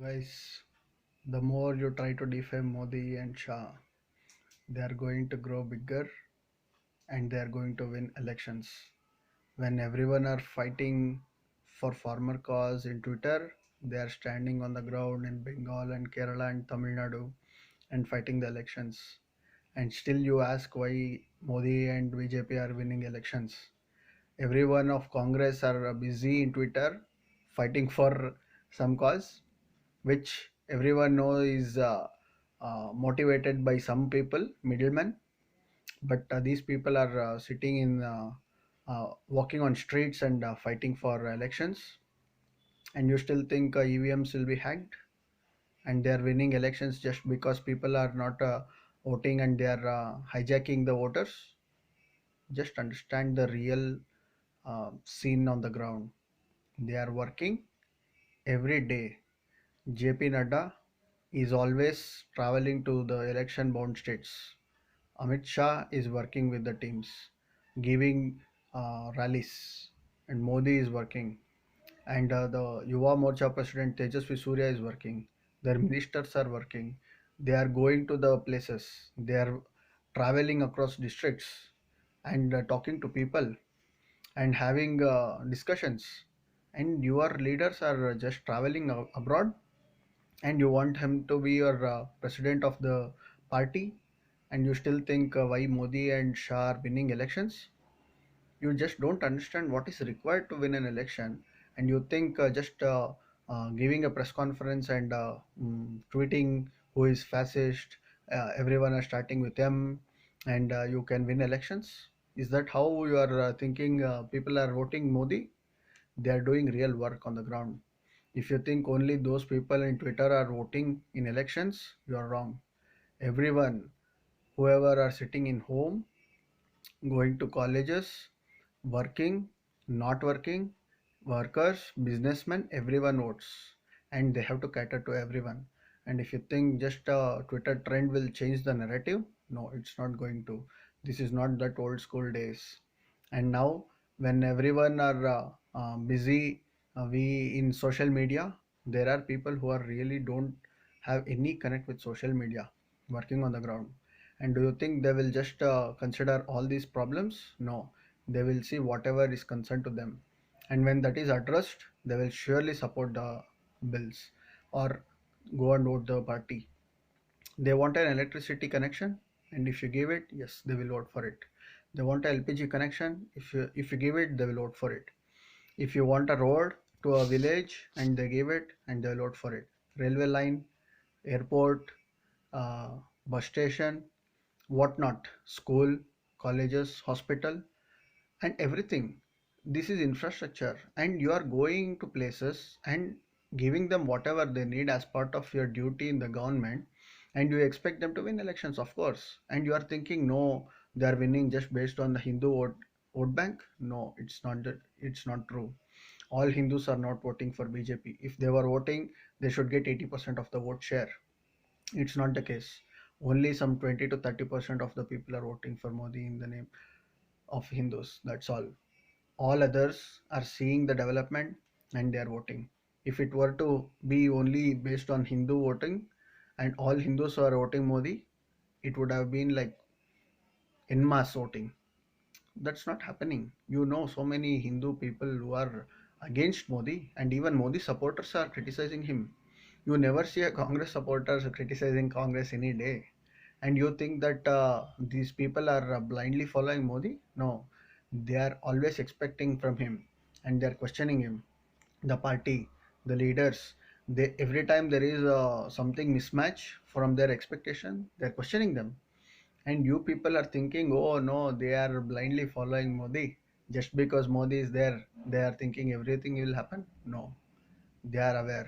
Guys, the more you try to defame Modi and Shah, they are going to grow bigger and they are going to win elections. When everyone are fighting for farmer cause in Twitter, they are standing on the ground in Bengal and Kerala and Tamil Nadu and fighting the elections. And still you ask why Modi and BJP are winning elections. Everyone of Congress are busy in Twitter fighting for some cause which everyone knows is motivated by some people, middlemen. But these people are sitting in, walking on streets and fighting for elections. And you still think EVMs will be hacked and they are winning elections just because people are not voting and they are hijacking the voters? Just understand the real scene on the ground. They are working every day. JP Nadda is always traveling to the election bound states. Amit Shah is working with the teams, giving rallies, and Modi is working. And the Yuva Morcha President Tejasvi Surya is working. Their ministers are working. They are going to the places. They are traveling across districts and talking to people and having discussions. And your leaders are just traveling abroad and you want him to be your president of the party and you still think why Modi and Shah are winning elections. You just don't understand what is required to win an election, and you think just giving a press conference and tweeting who is fascist, everyone are starting with them, and you can win elections. Is that how you are thinking people are voting Modi? They are doing real work on the ground. If you think only those people in Twitter are voting in elections, you are wrong. Everyone, whoever are sitting in home, going to colleges, working, not working, workers, businessmen, everyone votes. And they have to cater to everyone. And if you think just a Twitter trend will change the narrative, no, it's not going to. This is not that old school days. And now, when everyone are busy, we in social media, there are people who are really don't have any connect with social media, working on the ground. And do you think they will just consider all these problems? No, they will see whatever is concerned to them. And when that is addressed, they will surely support the bills or go and vote the party. They want an electricity connection, and if you give it, yes, they will vote for it. They want a LPG connection. If you give it, they will vote for it. If you want a road to a village, and they give it, and they will vote for it. Railway line, airport, uh, bus station, whatnot, school, colleges, hospital, and everything. This is infrastructure, and you are going to places and giving them whatever they need as part of your duty in the government, and you expect them to win elections, of course. And you are thinking, no, they are winning just based on the Hindu vote bank. No, it's not that. It's not true. All Hindus are not voting for BJP. If they were voting, they should get 80% of the vote share. It's not the case. Only some 20 to 30% of the people are voting for Modi in the name of Hindus. That's all. All others are seeing the development and they are voting. If it were to be only based on Hindu voting and all Hindus are voting Modi, it would have been like en masse voting. That's not happening. You know, so many Hindu people who are against Modi, and even Modi supporters are criticizing him. You never see a Congress supporters criticizing Congress any day. And you think that these people are blindly following Modi? No, they are always expecting from him and they are questioning him. The party, the leaders, they every time there is something mismatch from their expectation, they are questioning them. And you people are thinking, oh no, they are blindly following Modi. Just because Modi is there, they are thinking everything will happen. No, they are aware.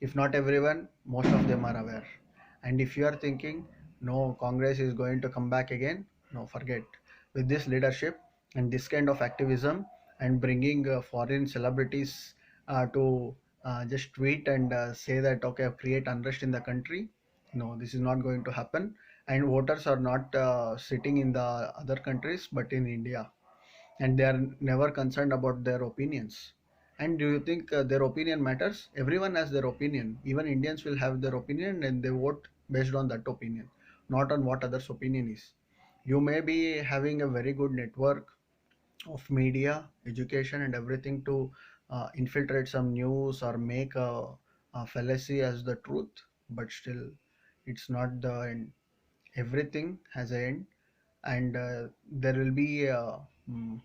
If not everyone, most of them are aware. And if you are thinking, no, Congress is going to come back again, no, forget. With this leadership and this kind of activism and bringing foreign celebrities to just tweet and say that, okay, create unrest in the country, no, this is not going to happen. And voters are not sitting in the other countries but in India, and they are never concerned about their opinions. And do you think their opinion matters? Everyone has their opinion. Even Indians will have their opinion and they vote based on that opinion, not on what others' opinion is. You may be having a very good network of media, education, and everything to infiltrate some news or make a fallacy as the truth, but still, it's not the end. Everything has an end, and there will be a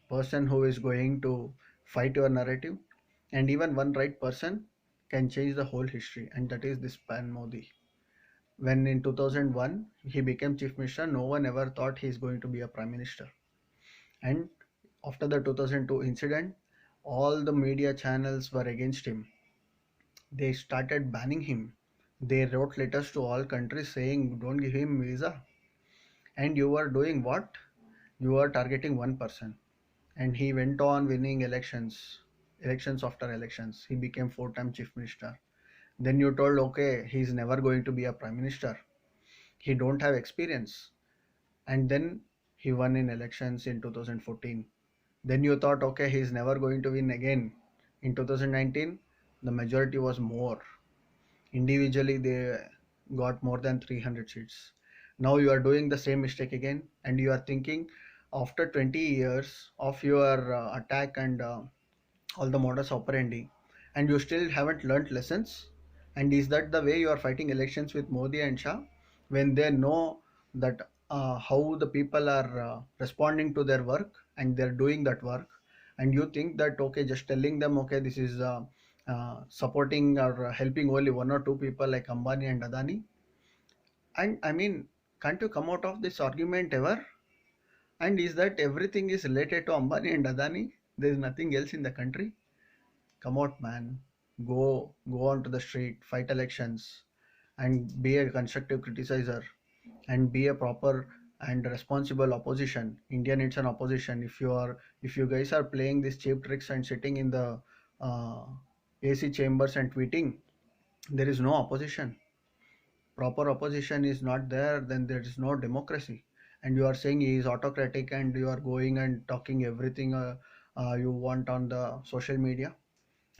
person who is going to fight your narrative, and even one right person can change the whole history, and that is this pan Modi. When in 2001 he became chief minister, no one ever thought he is going to be a prime minister. And after the 2002 incident, all the media channels were against him. They started banning him. They wrote letters to all countries saying, don't give him visa. And you were doing what? You were targeting one person. And he went on winning elections, elections after elections. He became four-time chief minister. Then you told, okay, he's never going to be a prime minister. He don't have experience. And then he won in elections in 2014. Then you thought, okay, he's never going to win again. In 2019, the majority was more. Individually, they got more than 300 seats. Now you are doing the same mistake again, and you are thinking after 20 years of your attack and all the modus operandi, and you still haven't learnt lessons. And is that the way you are fighting elections with Modi and Shah, when they know that how the people are responding to their work and they're doing that work, and you think that okay, just telling them okay, this is supporting or helping only one or two people like Ambani and Adani. And I mean, can't you come out of this argument ever? And is that everything is related to Ambani and Adani? There is nothing else in the country. Come out, man. Go onto the street, fight elections, and be a constructive criticizer, and be a proper and responsible opposition. India needs an opposition. If you guys are playing these cheap tricks and sitting in the uh, AC chambers and tweeting, there is no opposition. Proper opposition is not there, then there is no democracy. And you are saying he is autocratic, and you are going and talking everything you want on the social media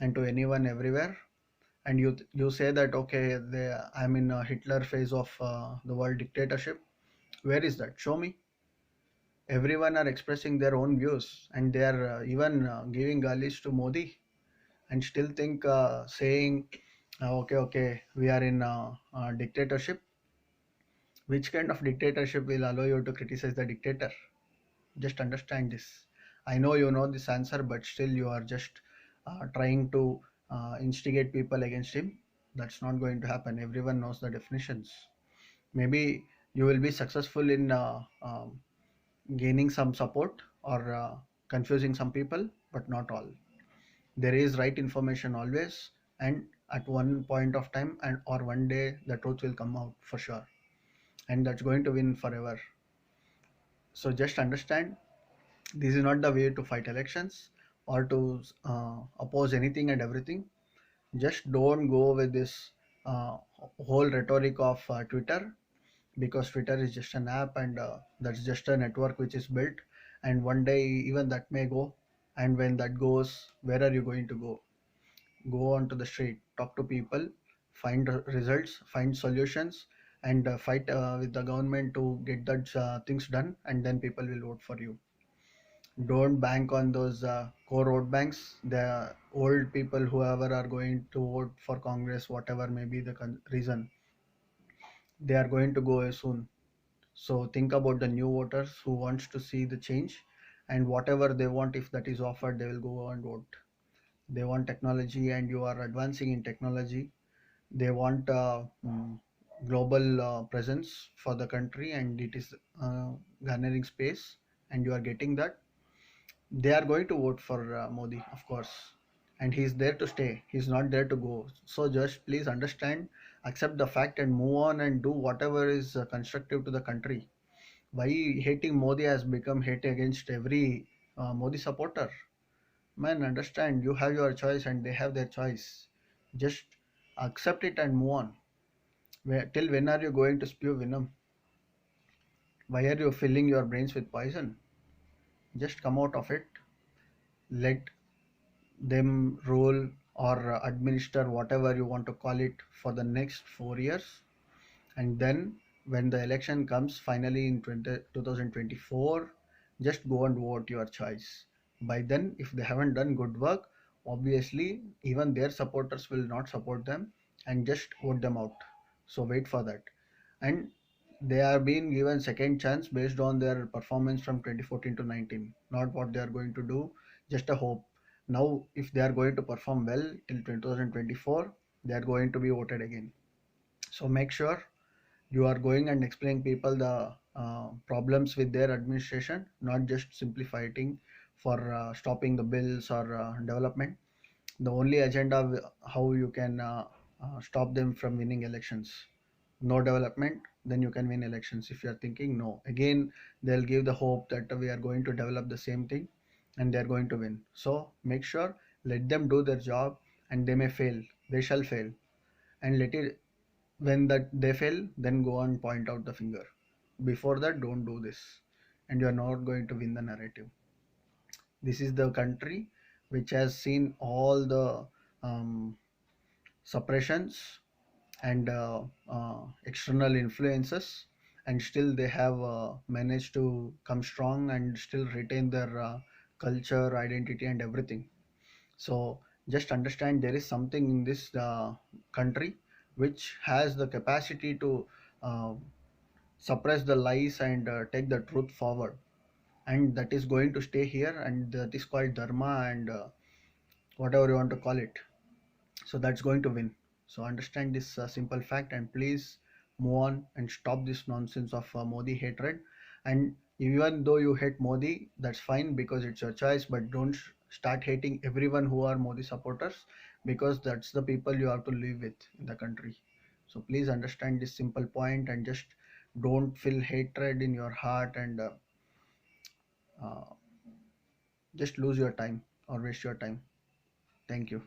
and to anyone everywhere. And you say that okay, I'm in a Hitler phase of the world dictatorship. Where is that? Show me. Everyone are expressing their own views, and they are even giving galis to Modi, and still think saying okay, we are in a dictatorship. Which kind of dictatorship will allow you to criticize the dictator? Just understand this. I know you know this answer, but still you are just trying to instigate people against him. That's not going to happen. Everyone knows the definitions. Maybe you will be successful in gaining some support or confusing some people, but not all. There is right information always, and at one point of time and or one day the truth will come out for sure, and that's going to win forever. So just understand, this is not the way to fight elections or to oppose anything and everything. Just don't go with this uh, whole rhetoric of Twitter, because Twitter is just an app, and that's just a network which is built, and one day even that may go. And when that goes, where are you going to go? Go onto the street, talk to people, find results, find solutions, and fight with the government to get that things done, and then people will vote for you. Don't bank on those core vote banks. The old people, whoever are going to vote for Congress, whatever may be the reason, they are going to go soon. So think about the new voters who wants to see the change, and whatever they want, if that is offered, they will go and vote. They want technology, and you are advancing in technology. They want global presence for the country, and it is garnering space, and you are getting that. They are going to vote for Modi, of course, and he's there to stay. He's not there to go. So just please understand, accept the fact, and move on and do whatever is constructive to the country. Why hating Modi has become hate against every Modi supporter? Man, understand, you have your choice and they have their choice. Just accept it and move on. Till when are you going to spew venom? Why are you filling your brains with poison? Just come out of it. Let them rule or administer whatever you want to call it for the next 4 years. And then when the election comes finally in 2024, just go and vote your choice. By then, if they haven't done good work, obviously even their supporters will not support them and just vote them out. So wait for that. And they are being given second chance based on their performance from 2014 to 19, not what they are going to do, just a hope. Now if they are going to perform well till 2024, they are going to be voted again. So make sure you are going and explaining people the problems with their administration, not just simply fighting for stopping the bills or development. The only agenda how you can stop them from winning elections. No development, then you can win elections. If you are thinking no, again they'll give the hope that we are going to develop the same thing and they are going to win. So make sure, let them do their job, and they may fail, they shall fail, and let it, when that they fail, then go and point out the finger. Before that, don't do this, and you are not going to win the narrative. This is the country which has seen all the suppressions and external influences, and still they have managed to come strong and still retain their culture, identity, and everything. So just understand there is something in this country which has the capacity to uh, suppress the lies and take the truth forward, and that is going to stay here, and that is called dharma and whatever you want to call it. So that's going to win. So understand this simple fact, and please move on and stop this nonsense of Modi hatred. And even though you hate Modi, that's fine because it's your choice, but don't start hating everyone who are Modi supporters, because that's the people you have to live with in the country. So please understand this simple point and just don't feel hatred in your heart and uh, just lose your time or waste your time. Thank you.